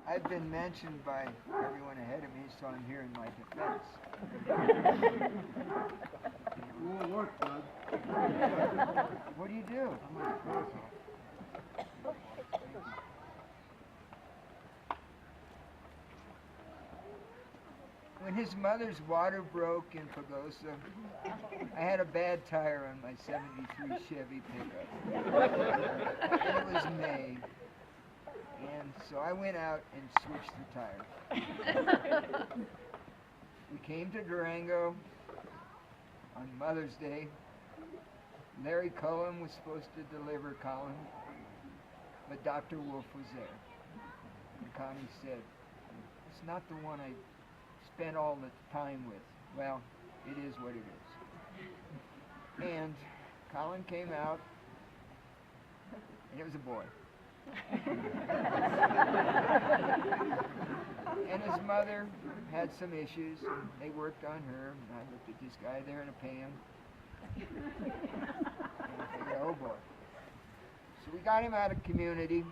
I've been mentioned by everyone ahead of me, so I'm here in my defense. It won't work, Doug. What do you do? When his mother's water broke in Pagosa, I had a bad tire on my '73 Chevy pickup. And it was May. And so I went out and switched the tire. We came to Durango on Mother's Day. Larry Cullen was supposed to deliver Colin, but Dr. Wolf was there. And Connie said, "It's not the one I spent all the time with." Well, it is what it is. And Colin came out, and it was a boy. And his mother had some issues, and they worked on her, and I looked at this guy there in a pan, and I figured, oh boy. So we got him out of community,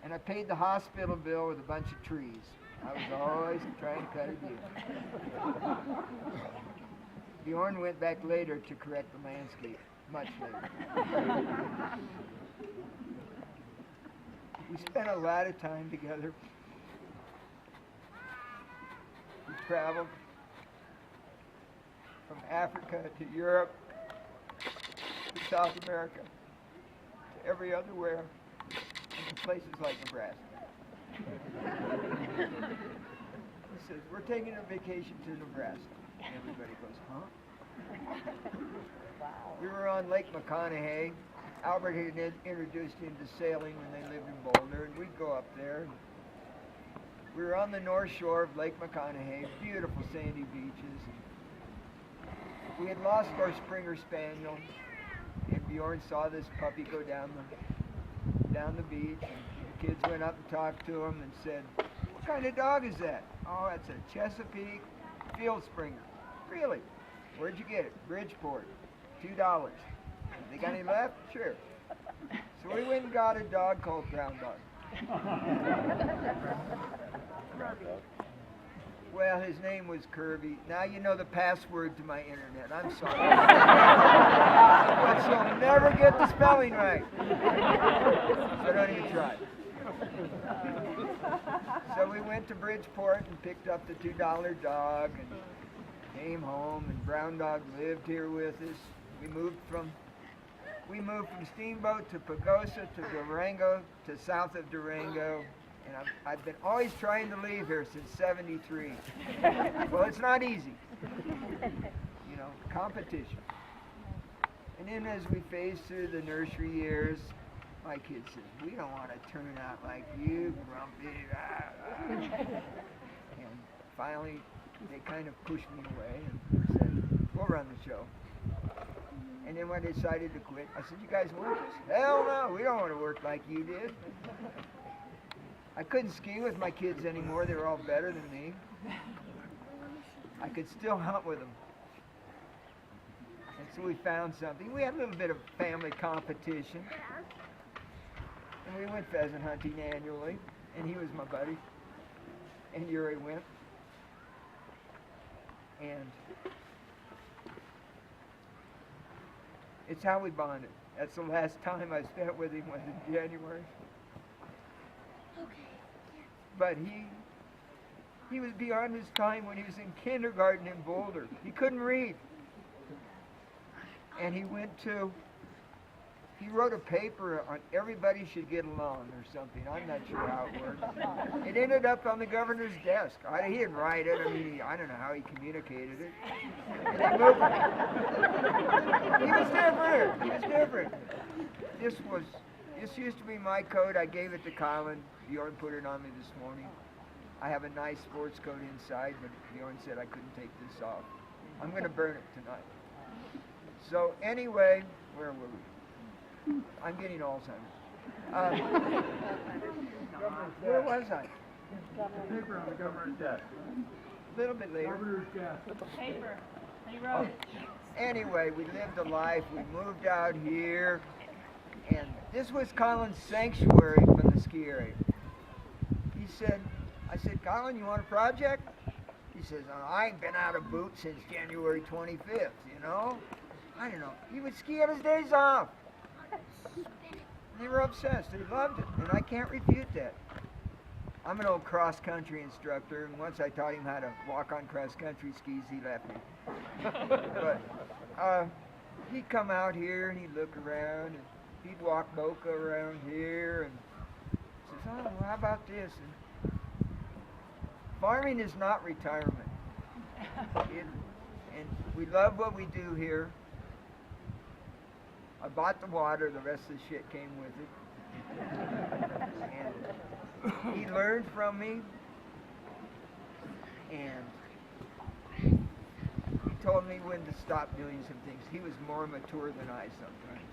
and I paid the hospital bill with a bunch of trees. I was always trying to cut a deal. Bjorn went back later to correct the landscape, much later. We spent a lot of time together. We traveled from Africa to Europe to South America to every other where, and to places like Nebraska. He says, "We're taking a vacation to Nebraska." And everybody goes, "Huh?" We were on Lake McConaughey. Albert had introduced him to sailing when they lived in Boulder, and we'd go up there. We were on the north shore of Lake McConaughey, beautiful sandy beaches. We had lost our Springer Spaniel, and Bjorn saw this puppy go down the beach, and the kids went up and talked to him and said, "What kind of dog is that?" "Oh, it's a Chesapeake Field Springer." "Really? Where'd you get it?" "Bridgeport, $2. "They got any left?" "Sure." So we went and got a dog called Brown Dog. Well, his name was Kirby. Now you know the password to my internet. I'm sorry. But you'll never get the spelling right. So don't even try. So we went to Bridgeport and picked up the $2 dog and came home, and Brown Dog lived here with us. We moved from Steamboat to Pagosa to Durango to south of Durango, and I've been always trying to leave here since '73. Well, it's not easy, you know, competition. And then as we phase through the nursery years, my kid says, "We don't want to turn out like you, grumpy." And finally, they kind of pushed me away and said, "We'll run the show." And then when I decided to quit, I said, "You guys want this?" "Hell no, we don't want to work like you did." I couldn't ski with my kids anymore. They were all better than me. I could still hunt with them. And so we found something. We had a little bit of family competition. And we went pheasant hunting annually. And he was my buddy. And Yuri went. And it's how we bonded. That's the last time I spent with him was in January. But he was beyond his time when he was in kindergarten in Boulder. He couldn't read. And he wrote a paper on everybody should get along or something. I'm not sure how it worked. It ended up on the governor's desk. He didn't write it. I mean, I don't know how he communicated it. And they moved it. He was different. He was different. This used to be my coat. I gave it to Colin. Bjorn put it on me this morning. I have a nice sports coat inside, but Bjorn said I couldn't take this off. I'm going to burn it tonight. So anyway, where were we? I'm getting Alzheimer's. Where was I? The paper on the governor's desk. A little bit later. Governor's desk. Paper. He wrote it. Anyway, we lived a life. We moved out here. And this was Colin's sanctuary from the ski area. Colin, you want a project? He says, I ain't been out of boots since January 25th, you know? I don't know. He would ski on his days off. They were obsessed. They loved it, and I can't refute that. I'm an old cross-country instructor, and once I taught him how to walk on cross-country skis, he left me. But he'd come out here, and he'd look around, and he'd walk Boca around here, and says, oh, well, how about this? And farming is not retirement. And we love what we do here. I bought the water, the rest of the shit came with it. And he learned from me, and he told me when to stop doing some things. He was more mature than I sometimes.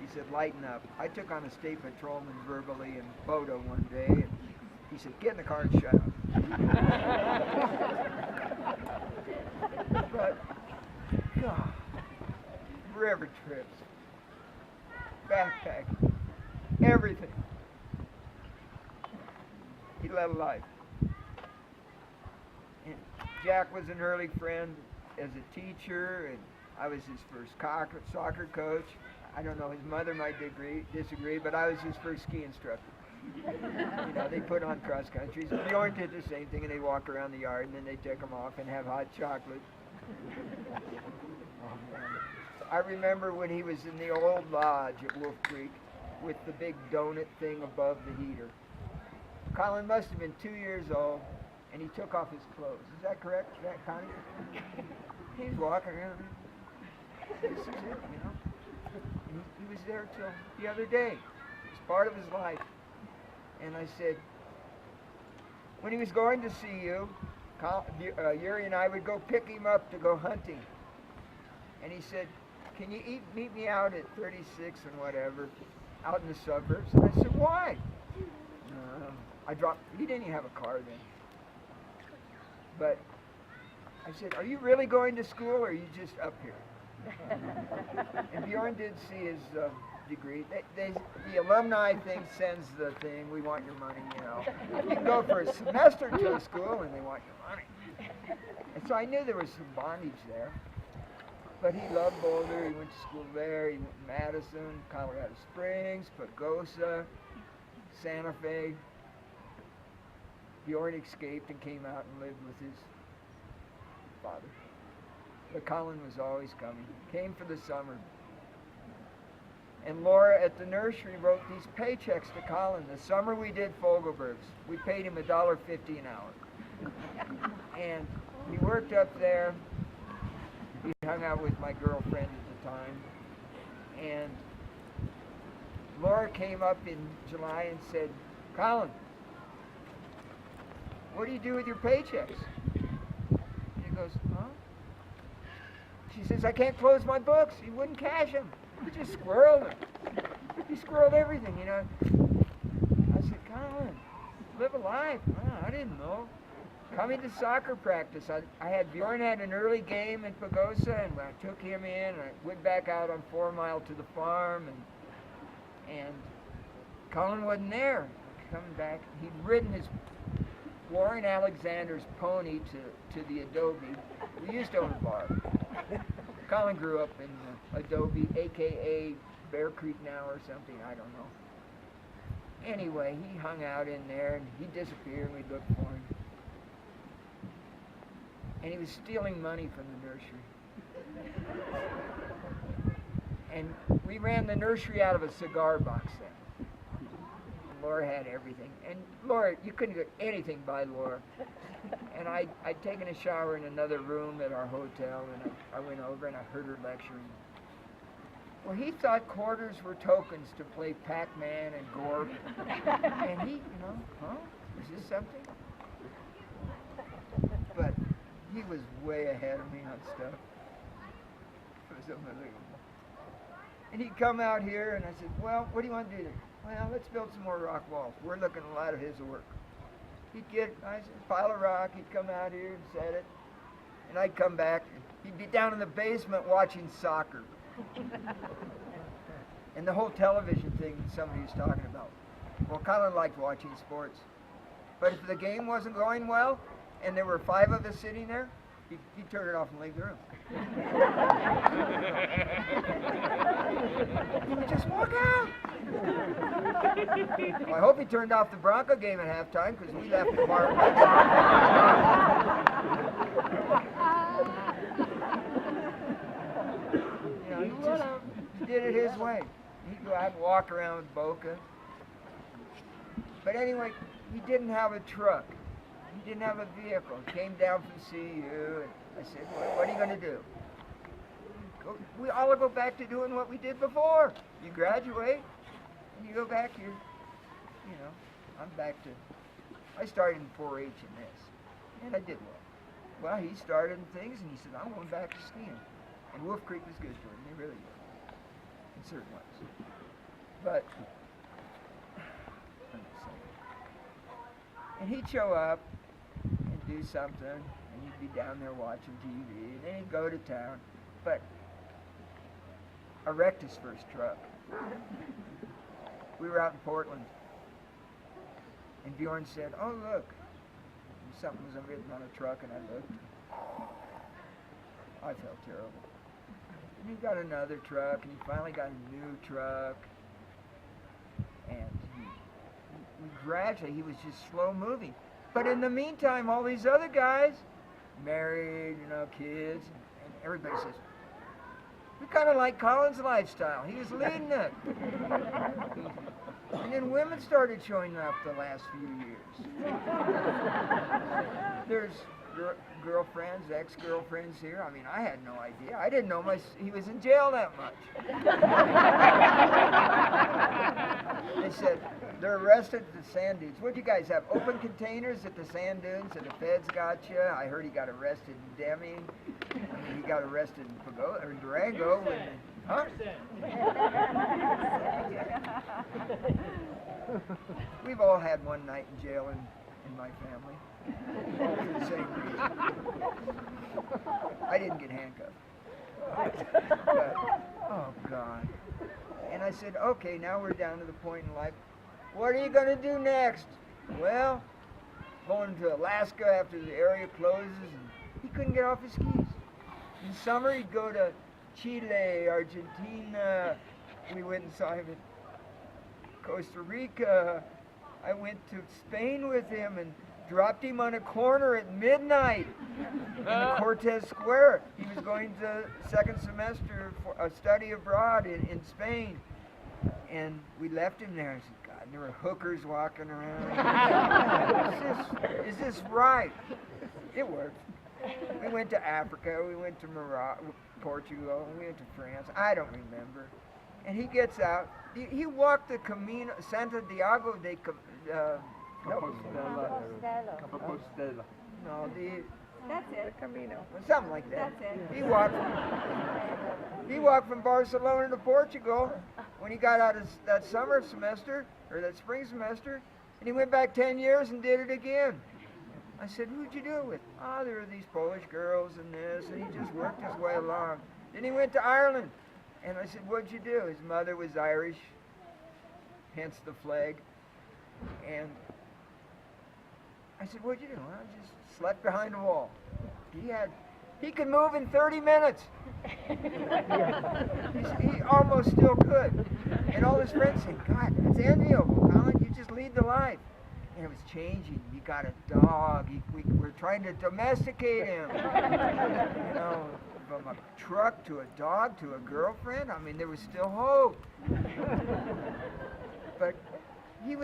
He said, lighten up. I took on a state patrolman verbally in Bodo one day, and he said, get in the car and shut up. But, God, river trips, backpacking, everything. He led a life. And Jack was an early friend as a teacher, and I was his first soccer coach. I don't know, his mother might disagree, but I was his first ski instructor. You know, they put on cross countries. Bjorn did the same thing, and they walk around the yard, and then they take them off and have hot chocolate. Oh, man. I remember when he was in the old lodge at Wolf Creek with the big donut thing above the heater. Colin must have been 2 years old, and he took off his clothes. Is that correct? Is that Connie? He's walking around. This is it, you know. And he was there till the other day. It's part of his life. And I said, when he was going to see you, Yuri and I would go pick him up to go hunting. And he said, can you meet me out at 36 and whatever, out in the suburbs? And I said, why? He didn't even have a car then. But I said, are you really going to school or are you just up here? And Bjorn did see his degree. The alumni thing sends the thing, we want your money, you know. You can go for a semester to a school and they want your money. And so I knew there was some bondage there. But he loved Boulder, he went to school there, he went to Madison, Colorado Springs, Pagosa, Santa Fe. Bjorn escaped and came out and lived with his father. But Colin was always coming. Came for the summer. And Laura at the nursery wrote these paychecks to Colin. The summer we did Fogelberg's. We paid him $1.50 an hour. And he worked up there. He hung out with my girlfriend at the time. And Laura came up in July and said, Colin, what do you do with your paychecks? And he goes, huh? She says, I can't close my books. He wouldn't cash them. He just squirreled them. He squirreled everything, you know. I said, Colin, live a life. Oh, I didn't know. Coming to soccer practice, Bjorn had an early game in Pagosa, and I took him in, and I went back out on 4 Mile to the farm, and Colin wasn't there. Coming back, he'd ridden his Warren Alexander's pony to the Adobe. We used to own a bar. Colin grew up in Adobe, a.k.a. Bear Creek now or something, I don't know. Anyway, he hung out in there, and he disappeared, and we looked for him. And he was stealing money from the nursery. And we ran the nursery out of a cigar box then. Laura had everything. And Laura, you couldn't get anything by Laura. And I'd taken a shower in another room at our hotel, and I went over and I heard her lecturing. Well, he thought quarters were tokens to play Pac-Man and Gorp. And he, you know, huh? Is this something? But he was way ahead of me on stuff. It was unbelievable. And he'd come out here, and I said, well, what do you want to do? Well, let's build some more rock walls. We're looking at a lot of his work. He'd get a pile of rock, he'd come out here and set it, and I'd come back, and he'd be down in the basement watching soccer. And the whole television thing that somebody was talking about. Well, Colin liked watching sports. But if the game wasn't going well, and there were 5 of us sitting there, he'd turn it off and leave the room. He would just walk out. Well, I hope he turned off the Bronco game at halftime because we left the bar. You know, he did it his way. He'd go out and walk around with Boca. But anyway, he didn't have a truck. He didn't have a vehicle. He came down from CU, and I said, what are you going to do? We all go back to doing what we did before. You graduate, and you go back, you know, I'm back to, I started in 4-H in this, and I did well. Well, he started in things, and he said, I'm going back to skiing. And Wolf Creek was good for him. They really were, in certain ways. But, and he'd show up and do something, and he'd be down there watching TV, and then he'd go to town. But I wrecked his first truck. We were out in Portland, and Bjorn said, oh, look. And something was written on a truck, and I looked. I felt terrible. And he got another truck, and he finally got a new truck. And gradually, he was just slow moving. But in the meantime, all these other guys, married, you know, kids, and everybody says, we kind of like Colin's lifestyle. He was leading it. And then women started showing up the last few years. There's girlfriends, ex-girlfriends here. I mean, I had no idea. I didn't know he was in jail that much. They said, they're arrested at the sand dunes. What do you guys have? Open containers at the sand dunes and the feds got you? I heard he got arrested in Deming. I mean, he got arrested in Pagoda, or Durango. Huh? We've all had one night in jail in my family. All for the same reason. I didn't get handcuffed. But, oh, God. And I said, okay, now we're down to the point in life. What are you going to do next? Well, going to Alaska after the area closes, and he couldn't get off his skis. In summer, he'd go to Chile, Argentina. We went and saw him in Costa Rica. I went to Spain with him and dropped him on a corner at midnight in the Cortez Square. He was going to second semester for a study abroad in Spain. And we left him there. I said, God, and there were hookers walking around. Is this right? It worked. We went to Africa, we went to Morocco, Portugal, we went to France. I don't remember. And he gets out. He walked the Camino, Santiago de Compostela. No, That's it. Camino. something like that. That's it. He walked from Barcelona to Portugal when he got out of that summer semester, or that spring semester, and he went back 10 years and did it again. I said, who'd you do it with? Oh, there were these Polish girls and this, and he just worked his way along. Then he went to Ireland, and I said, what'd you do? His mother was Irish, hence the flag, and I said, what'd you do? Well, I just slept behind a wall. He could move in 30 minutes. He almost still could. And all his friends said, God, that's enviable, Colin. You just lead the life. And it was changing. He got a dog. We were trying to domesticate him. You know, from a truck to a dog to a girlfriend. I mean, there was still hope. But he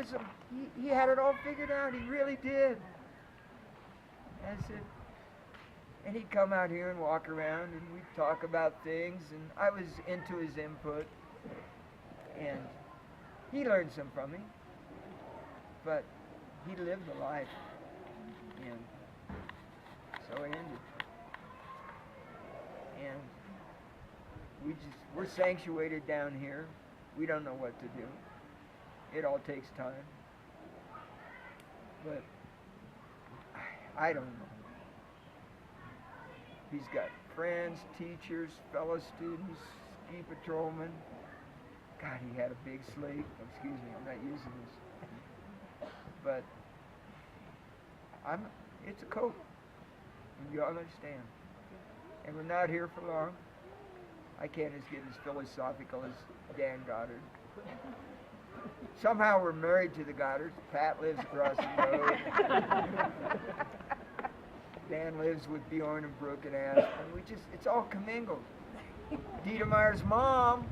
had it all figured out. He really did. And I said, and he'd come out here and walk around, and we'd talk about things, and I was into his input, and he learned some from me, but he lived the life, and so it ended. And we're sanctuated down here. We don't know what to do. It all takes time. But I don't know. He's got friends, teachers, fellow students, ski patrolmen. God, he had a big slate. Excuse me, I'm not using this. But It's a coat. And you all understand. And we're not here for long. I can't get as philosophical as Dan Goddard. Somehow we're married to the Goddards. Pat lives across the road. Dan lives with Bjorn and Brooke and Aspen. It's all commingled. Dietemeyer's mom,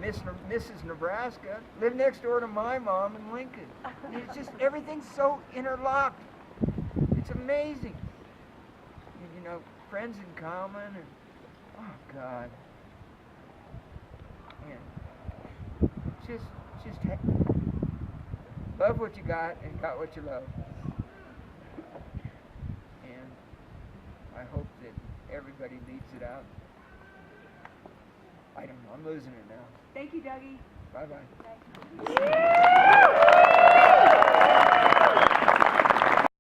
Mrs. Nebraska, lived next door to my mom in Lincoln. And it's just, everything's so interlocked. It's amazing. And, friends in common, and, oh God. And just love what you got and got what you love. And I hope that everybody leads it out. I don't know, I'm losing it now. Thank you, Dougie. Bye-bye.